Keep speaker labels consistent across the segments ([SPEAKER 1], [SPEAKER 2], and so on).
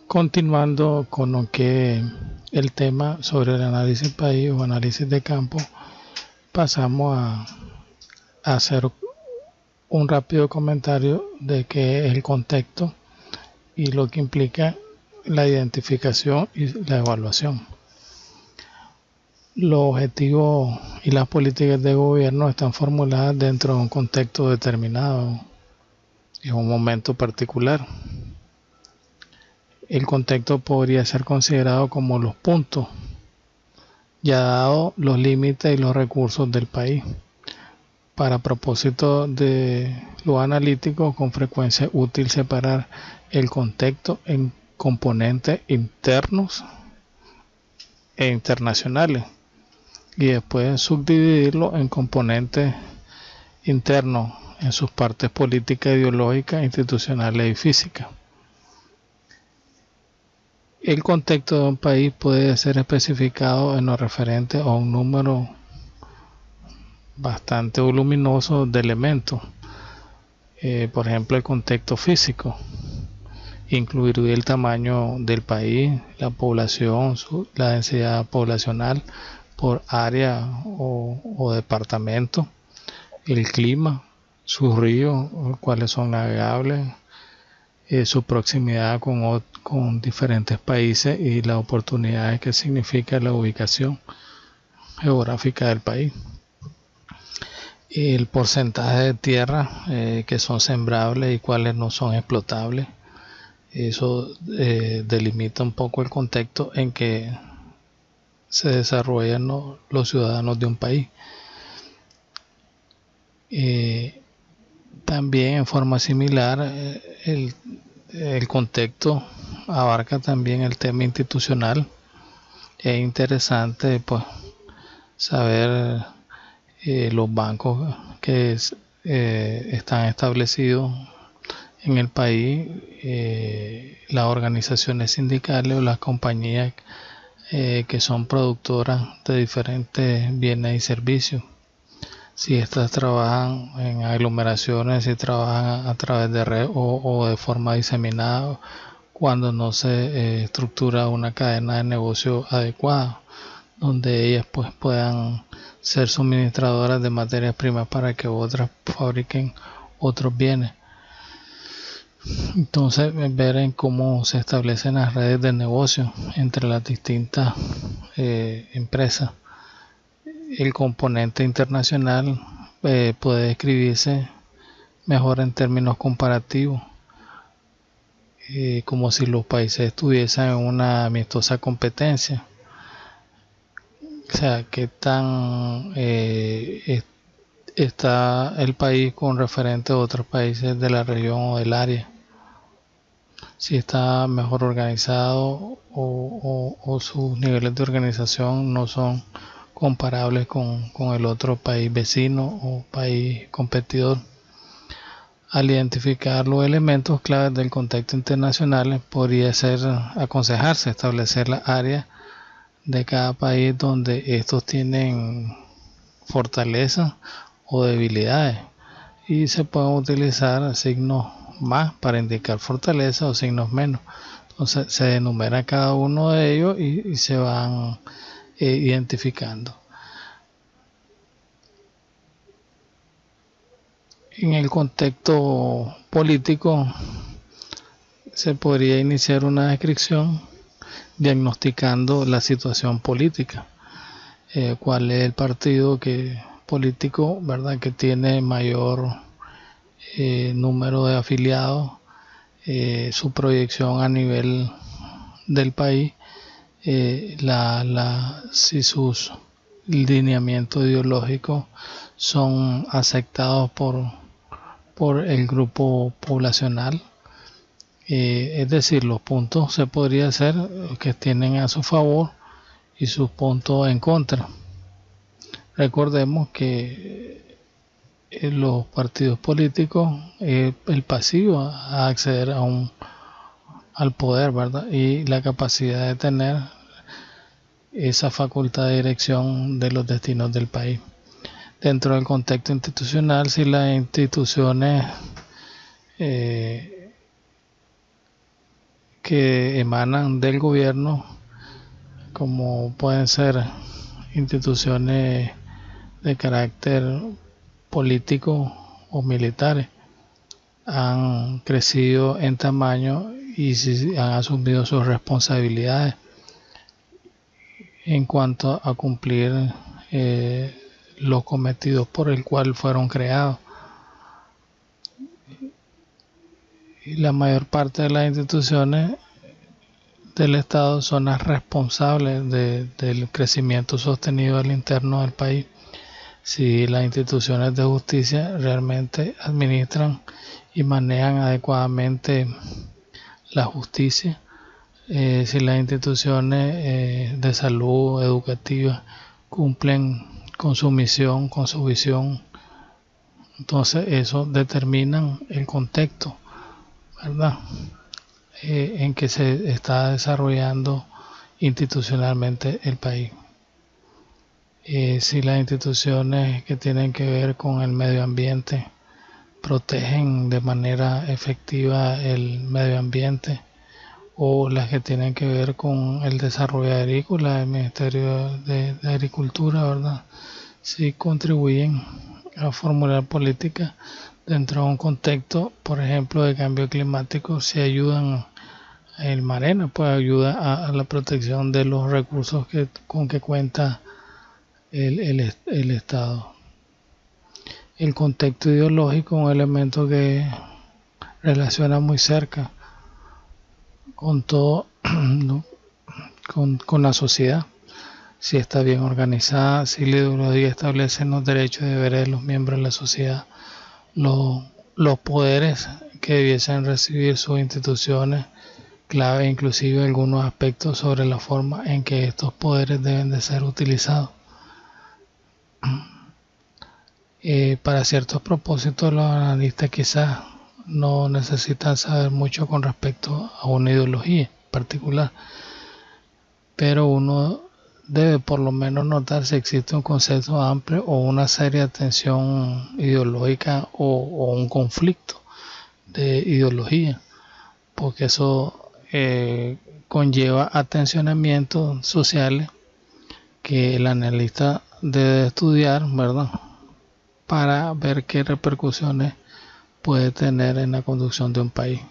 [SPEAKER 1] Continuando con lo que el tema sobre el análisis país o análisis de campo, pasamos a hacer un rápido comentario de qué es el contexto y lo que implica la identificación y la evaluación. Los objetivos y las políticas de gobierno están formuladas dentro de un contexto determinado en un momento particular. El contexto podría ser considerado como los puntos, ya dado los límites y los recursos del país. Para propósito de lo analítico, con frecuencia es útil separar el contexto en componentes internos e internacionales y después subdividirlo en componentes internos en sus partes políticas, ideológicas, institucionales y físicas. El contexto de un país puede ser especificado en lo referente a un número bastante voluminoso de elementos. Por ejemplo, el contexto físico incluiría el tamaño del país, la población, la densidad poblacional por área o departamento, el clima, sus ríos, cuáles son navegables, su proximidad con diferentes países y las oportunidades que significa la ubicación geográfica del país. El porcentaje de tierra que son sembrables y cuáles no son explotables. Eso delimita un poco el contexto en que se desarrollan los ciudadanos de un país. También en forma similar, el contexto abarca también el tema institucional. Es interesante pues saber los bancos que están establecidos en el país, las organizaciones sindicales o las compañías que son productoras de diferentes bienes y servicios. Si estas trabajan en aglomeraciones, si trabajan a través de red o de forma diseminada, cuando no se estructura una cadena de negocio adecuada, donde ellas pues puedan ser suministradoras de materias primas para que otras fabriquen otros bienes. Entonces, ver en cómo se establecen las redes de negocio entre las distintas empresas. El componente internacional puede describirse mejor en términos comparativos, como si los países estuviesen en una amistosa competencia. O sea, qué tan está el país con referente a otros países de la región o del área. Si está mejor organizado o sus niveles de organización no son comparables con el otro país vecino o país competidor. Al identificar los elementos claves del contexto internacional, podría ser aconsejarse establecer las áreas de cada país donde estos tienen fortalezas o debilidades, y se pueden utilizar signos más para indicar fortaleza o signos menos. Entonces se enumera cada uno de ellos y se van identificando. En el contexto político se podría iniciar una descripción diagnosticando la situación política, cuál es el partido político, ¿verdad?, que tiene mayor número de afiliados, su proyección a nivel del país, si sus lineamientos ideológicos son aceptados por el grupo poblacional. Es decir, los puntos se podría hacer que tienen a su favor y sus puntos en contra. Recordemos que los partidos políticos, el pasivo a acceder al poder, ¿verdad?, y la capacidad de tener esa facultad de dirección de los destinos del país. Dentro del contexto institucional, si las instituciones que emanan del gobierno, como pueden ser instituciones de carácter político o militares, han crecido en tamaño y han asumido sus responsabilidades en cuanto a cumplir los cometidos por el cual fueron creados. Y la mayor parte de las instituciones del Estado son las responsables del crecimiento sostenido al interno del país. Si las instituciones de justicia realmente administran y manejan adecuadamente la justicia, si las instituciones de salud educativa cumplen con su misión, con su visión, entonces eso determina el contexto, ¿verdad?, en que se está desarrollando institucionalmente el país. Si las instituciones que tienen que ver con el medio ambiente protegen de manera efectiva el medio ambiente, o las que tienen que ver con el desarrollo agrícola, el Ministerio de Agricultura, ¿verdad?, si contribuyen a formular políticas dentro de un contexto, por ejemplo, de cambio climático, si ayudan, el Marena pues ayuda a la protección de los recursos con que cuenta el Estado. El contexto ideológico es un elemento que relaciona muy cerca con todo, ¿no?, con la sociedad. Si está bien organizada, si la ideología establece los derechos y deberes de los miembros de la sociedad, los poderes que debiesen recibir sus instituciones, clave inclusive algunos aspectos sobre la forma en que estos poderes deben de ser utilizados. Para ciertos propósitos, los analistas quizás no necesitan saber mucho con respecto a una ideología particular, pero uno debe por lo menos notar si existe un concepto amplio o una seria tensión ideológica o un conflicto de ideología, porque eso conlleva a tensionamientos sociales que el analista debe estudiar, ¿verdad?, para ver qué repercusiones puede tener en la conducción de un país.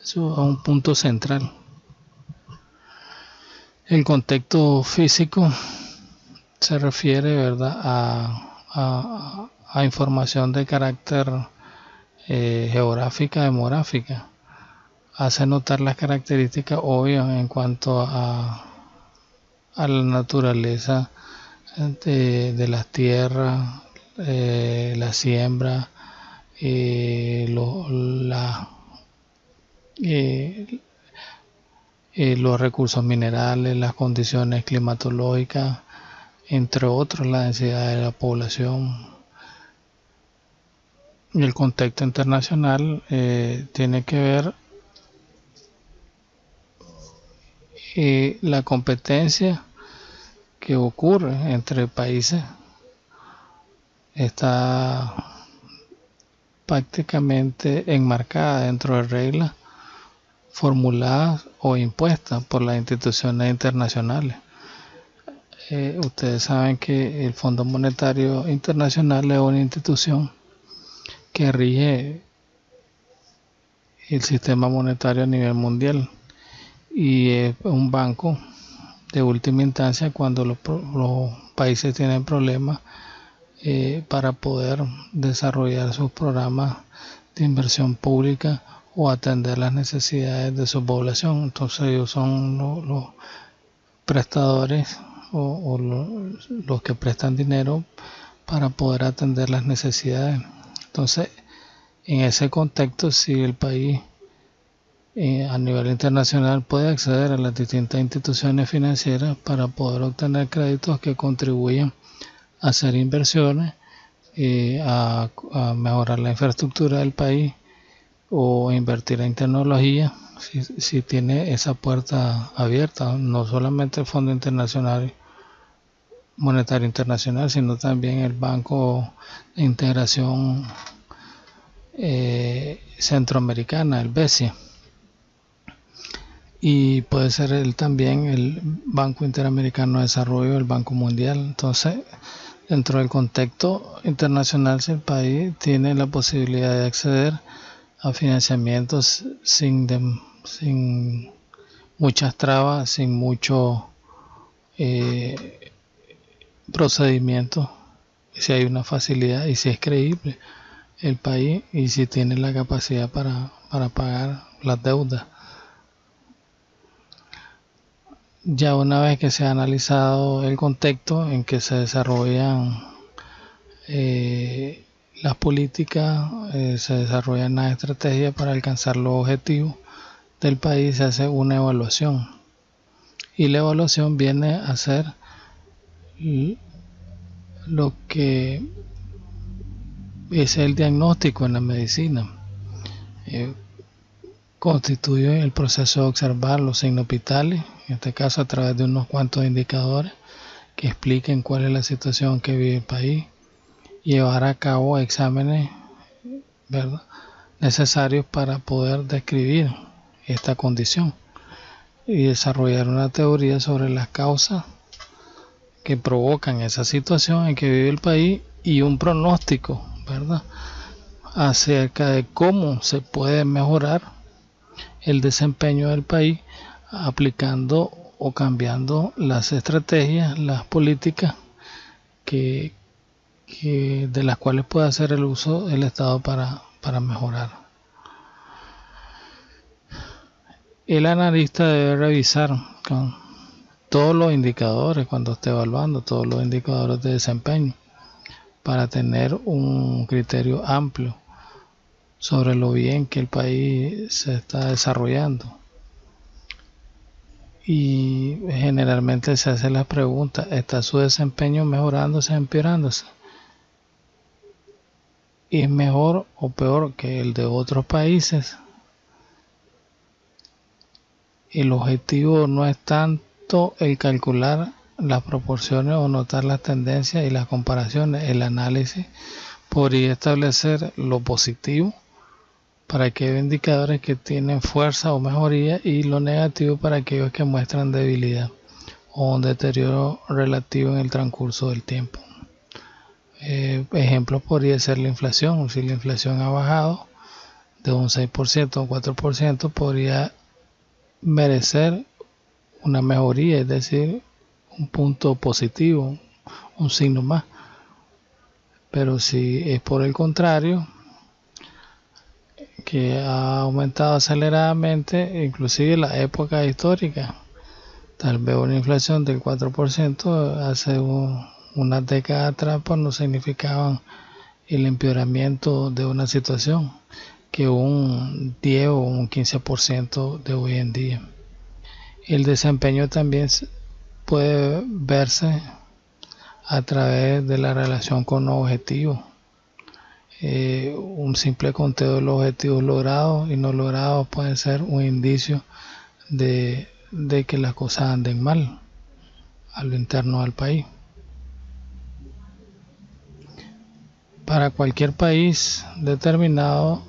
[SPEAKER 1] Eso es un punto central. El contexto físico se refiere, ¿verdad?, a información de carácter geográfica, demográfica. Hace notar las características obvias en cuanto a la naturaleza de las tierras, la siembra, los recursos minerales, las condiciones climatológicas, entre otros, la densidad de la población. Y el contexto internacional tiene que ver la competencia que ocurre entre países está prácticamente enmarcada dentro de reglas formuladas o impuestas por las instituciones internacionales. Ustedes saben que el Fondo Monetario Internacional es una institución que rige el sistema monetario a nivel mundial y es un banco de última instancia cuando los países tienen problemas para poder desarrollar sus programas de inversión pública o atender las necesidades de su población. Entonces ellos son los prestadores o los que prestan dinero para poder atender las necesidades. Entonces, en ese contexto, si el país a nivel internacional puede acceder a las distintas instituciones financieras para poder obtener créditos que contribuyan a hacer inversiones, a mejorar la infraestructura del país o invertir en tecnología, si tiene esa puerta abierta, no solamente el Fondo Monetario Internacional, sino también el Banco de Integración Centroamericana, el BESIA. y puede ser también el Banco Interamericano de Desarrollo, el Banco Mundial. Entonces, dentro del contexto internacional, si el país tiene la posibilidad de acceder a financiamientos sin muchas trabas, sin mucho procedimiento, si hay una facilidad y si es creíble el país y si tiene la capacidad para pagar las deudas. Ya una vez que se ha analizado el contexto en que se desarrollan las políticas, se desarrollan las estrategias para alcanzar los objetivos del país, se hace una evaluación. Y la evaluación viene a ser lo que es el diagnóstico en la medicina. Constituye el proceso de observar los signos vitales, en este caso a través de unos cuantos indicadores que expliquen cuál es la situación que vive el país, llevar a cabo exámenes, ¿verdad?, necesarios para poder describir esta condición y desarrollar una teoría sobre las causas que provocan esa situación en que vive el país y un pronóstico, ¿verdad?, acerca de cómo se puede mejorar el desempeño del país aplicando o cambiando las estrategias, las políticas de las cuales puede hacer el uso el Estado para mejorar. El analista debe revisar con todos los indicadores cuando esté evaluando, todos los indicadores de desempeño, para tener un criterio amplio sobre lo bien que el país se está desarrollando. Y generalmente se hace la pregunta, ¿está su desempeño mejorándose o empeorándose? ¿Es mejor o peor que el de otros países? El objetivo no es tanto el calcular las proporciones o notar las tendencias y las comparaciones. El análisis podría establecer lo positivo para aquellos indicadores que tienen fuerza o mejoría y lo negativo para aquellos que muestran debilidad o un deterioro relativo en el transcurso del tiempo. Ejemplos podría ser la inflación. Si la inflación ha bajado de un 6% a un 4%, podría merecer una mejoría, es decir, un punto positivo, un signo más. Pero si es por el contrario, que ha aumentado aceleradamente, inclusive en la época histórica, tal vez una inflación del 4% hace unas décadas atrás pues no significaban el empeoramiento de una situación que un 10 o un 15% de hoy en día. El desempeño también puede verse a través de la relación con los objetivos. Un simple conteo de los objetivos logrados y no logrados puede ser un indicio de que las cosas anden mal a lo interno del país. Para cualquier país determinado,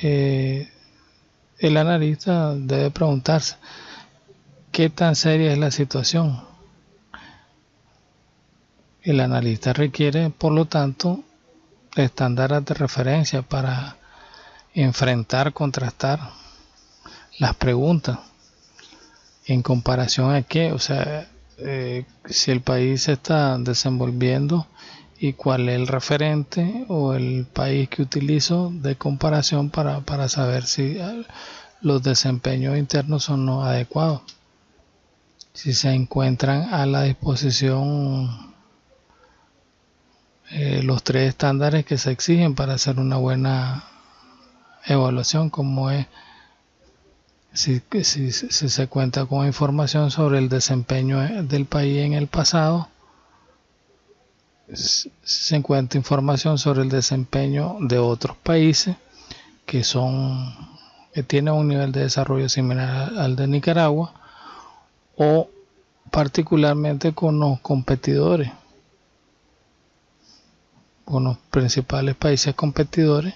[SPEAKER 1] el analista debe preguntarse qué tan seria es la situación. El analista requiere, por lo tanto, estándares de referencia para enfrentar, contrastar las preguntas en comparación a qué, o sea, si el país se está desenvolviendo y cuál es el referente o el país que utilizo de comparación para saber si los desempeños internos son no adecuados, si se encuentran a la disposición los 3 estándares que se exigen para hacer una buena evaluación, como es si se cuenta con información sobre el desempeño del país en el pasado, si se encuentra información sobre el desempeño de otros países que tienen un nivel de desarrollo similar al de Nicaragua, o particularmente con los competidores, con los principales países competidores,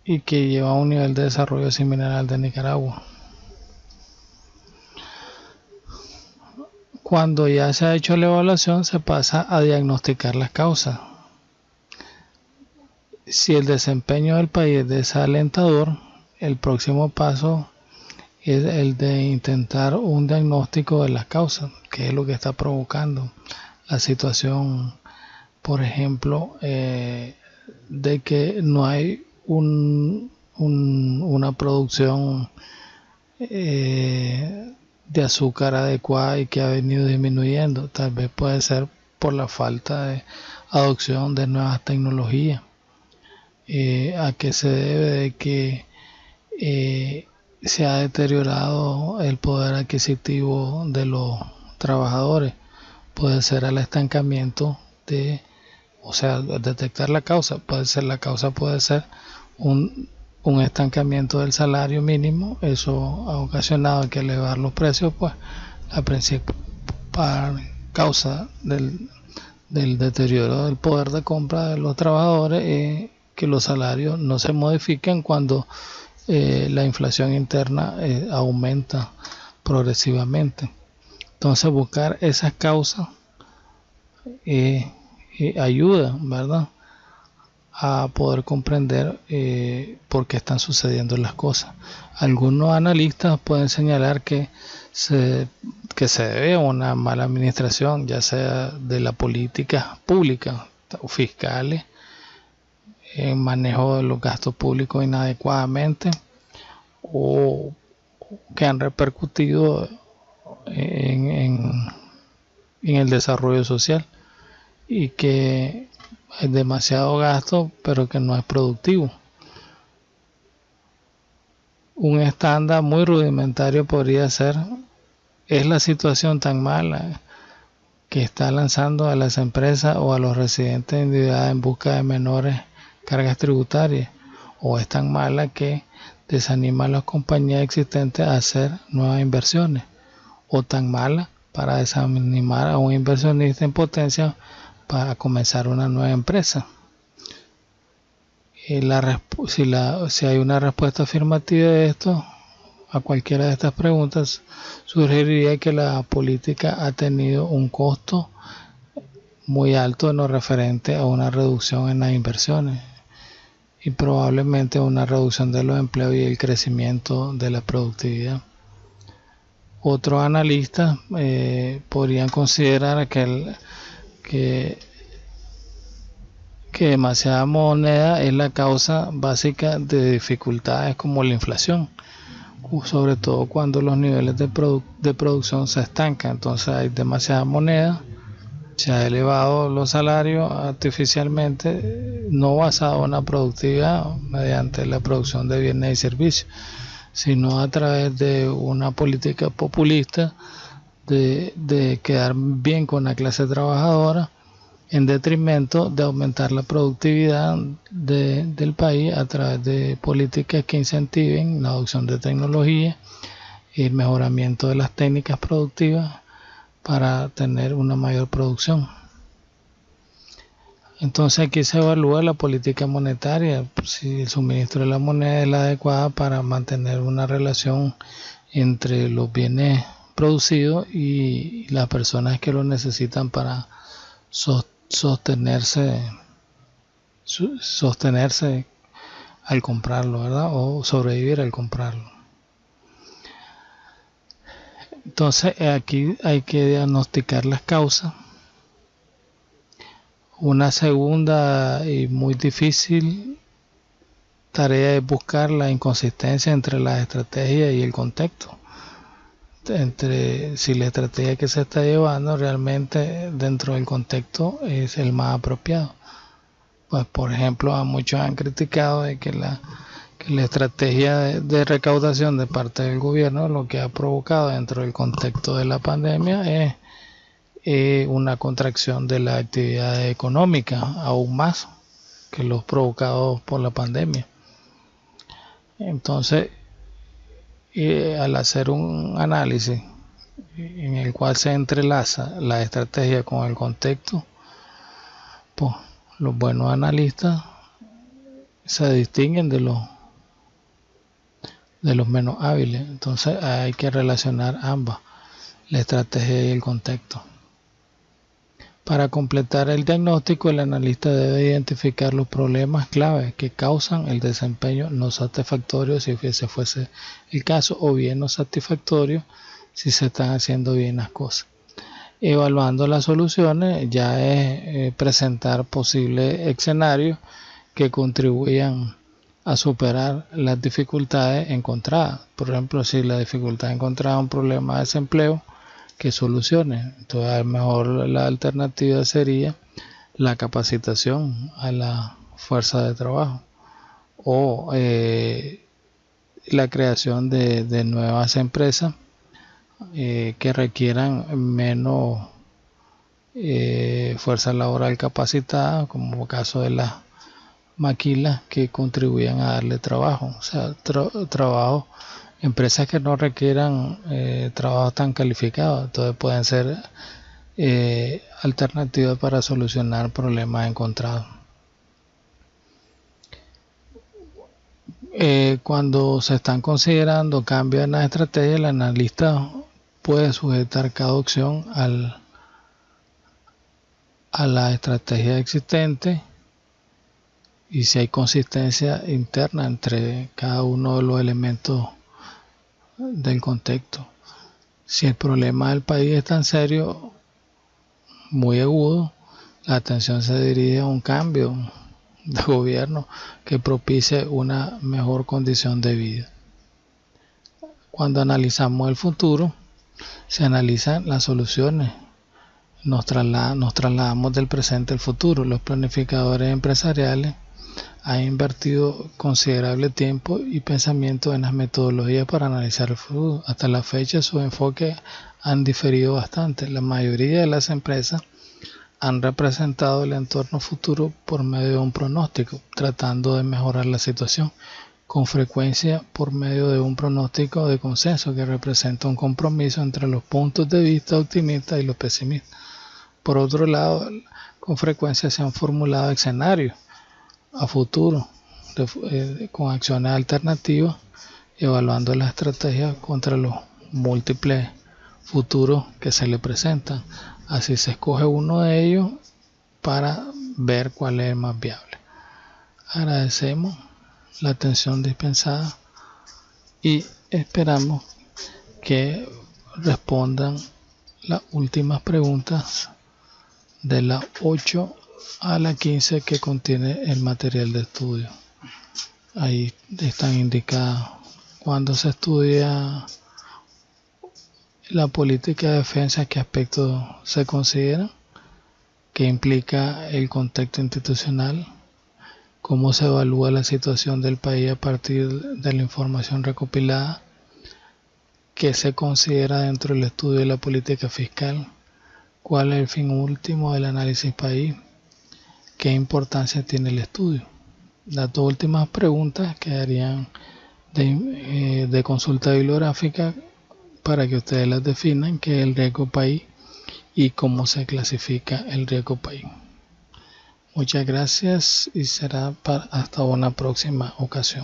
[SPEAKER 1] y que lleva a un nivel de desarrollo similar al de Nicaragua. Cuando ya se ha hecho la evaluación, se pasa a diagnosticar las causas. Si el desempeño del país es desalentador, el próximo paso es el de intentar un diagnóstico de las causas, qué es lo que está provocando la situación, por ejemplo, de que no hay una producción de azúcar adecuada y que ha venido disminuyendo. Tal vez puede ser por la falta de adopción de nuevas tecnologías. ¿A qué se debe de que se ha deteriorado el poder adquisitivo de los trabajadores? Puede ser al estancamiento o sea, detectar la causa. La causa puede ser un estancamiento del salario mínimo. Eso ha ocasionado que elevar los precios, pues la principal causa del deterioro del poder de compra de los trabajadores es que los salarios no se modifiquen cuando la inflación interna aumenta progresivamente. Entonces buscar esas causas ayuda, ¿verdad?, a poder comprender por qué están sucediendo las cosas. Algunos analistas pueden señalar que se debe a una mala administración, ya sea de la política pública o fiscales, en manejo de los gastos públicos inadecuadamente, o que han repercutido en el desarrollo social, y que hay demasiado gasto pero que no es productivo. Un estándar muy rudimentario podría ser: ¿es la situación tan mala que está lanzando a las empresas o a los residentes individuales en busca de menores cargas tributarias, o es tan mala que desanima a las compañías existentes a hacer nuevas inversiones, o tan mala para desanimar a un inversionista en potencia para comenzar una nueva empresa? Si hay una respuesta afirmativa de esto, a cualquiera de estas preguntas, sugeriría que la política ha tenido un costo muy alto en lo referente a una reducción en las inversiones y probablemente una reducción de los empleos y el crecimiento de la productividad. Otros analistas podrían considerar que demasiada moneda es la causa básica de dificultades como la inflación, sobre todo cuando los niveles de producción se estancan. Entonces hay demasiada moneda, se ha elevado los salarios artificialmente, no basado en la productividad mediante la producción de bienes y servicios, sino a través de una política populista de quedar bien con la clase trabajadora, en detrimento de aumentar la productividad del país a través de políticas que incentiven la adopción de tecnología y el mejoramiento de las técnicas productivas para tener una mayor producción. Entonces aquí se evalúa la política monetaria, si el suministro de la moneda es la adecuada para mantener una relación entre los bienes producidos y las personas que lo necesitan para sostenerse al comprarlo, ¿verdad?, o sobrevivir al comprarlo. Entonces aquí hay que diagnosticar las causas. Una segunda y muy difícil tarea es buscar la inconsistencia entre la estrategia y el contexto, entre si la estrategia que se está llevando realmente dentro del contexto es el más apropiado. Pues por ejemplo, muchos han criticado de que la estrategia de recaudación de parte del gobierno lo que ha provocado dentro del contexto de la pandemia es una contracción de la actividad económica, aún más que los provocados por la pandemia. Entonces, al hacer un análisis en el cual se entrelaza la estrategia con el contexto, pues los buenos analistas se distinguen de los de los menos hábiles. Entonces hay que relacionar ambas, la estrategia y el contexto. Para completar el diagnóstico, el analista debe identificar los problemas clave que causan el desempeño no satisfactorio si ese fuese el caso, o bien no satisfactorio si se están haciendo bien las cosas. Evaluando las soluciones ya es presentar posibles escenarios que contribuyan a superar las dificultades encontradas. Por ejemplo, si la dificultad encontrada es un problema de desempleo, ¿qué soluciones? Entonces, a lo mejor la alternativa sería la capacitación a la fuerza de trabajo, o la creación de nuevas empresas que requieran menos fuerza laboral capacitada, como el caso de las maquilas que contribuyan a darle trabajo, o sea, trabajo, empresas que no requieran trabajo tan calificado. Entonces pueden ser alternativas para solucionar problemas encontrados. Cuando se están considerando cambios en la estrategia, el analista puede sujetar cada opción a la estrategia existente, y si hay consistencia interna entre cada uno de los elementos del contexto. Si el problema del país es tan serio, muy agudo, la atención se dirige a un cambio de gobierno que propicie una mejor condición de vida. Cuando analizamos el futuro, se analizan las soluciones. Nos trasladamos del presente al futuro. Los planificadores empresariales han invertido considerable tiempo y pensamiento en las metodologías para analizar el futuro. Hasta la fecha sus enfoques han diferido bastante. La mayoría de las empresas han representado el entorno futuro por medio de un pronóstico, tratando de mejorar la situación, con frecuencia por medio de un pronóstico de consenso que representa un compromiso entre los puntos de vista optimistas y los pesimistas. Por otro lado, con frecuencia se han formulado escenarios a futuro con acciones alternativas, evaluando la estrategia contra los múltiples futuros que se le presentan. Así se escoge uno de ellos para ver cuál es el más viable. Agradecemos la atención dispensada y esperamos que respondan las últimas preguntas de la 8 a la 15 que contiene el material de estudio. Ahí están indicadas cuando se estudia la política de defensa, qué aspectos se consideran, qué implica el contexto institucional, cómo se evalúa la situación del país a partir de la información recopilada, qué se considera dentro del estudio de la política fiscal, cuál es el fin último del análisis país, qué importancia tiene el estudio. Las dos últimas preguntas quedarían de consulta bibliográfica para que ustedes las definan, qué es el riesgo país y cómo se clasifica el riesgo país. Muchas gracias y será hasta una próxima ocasión.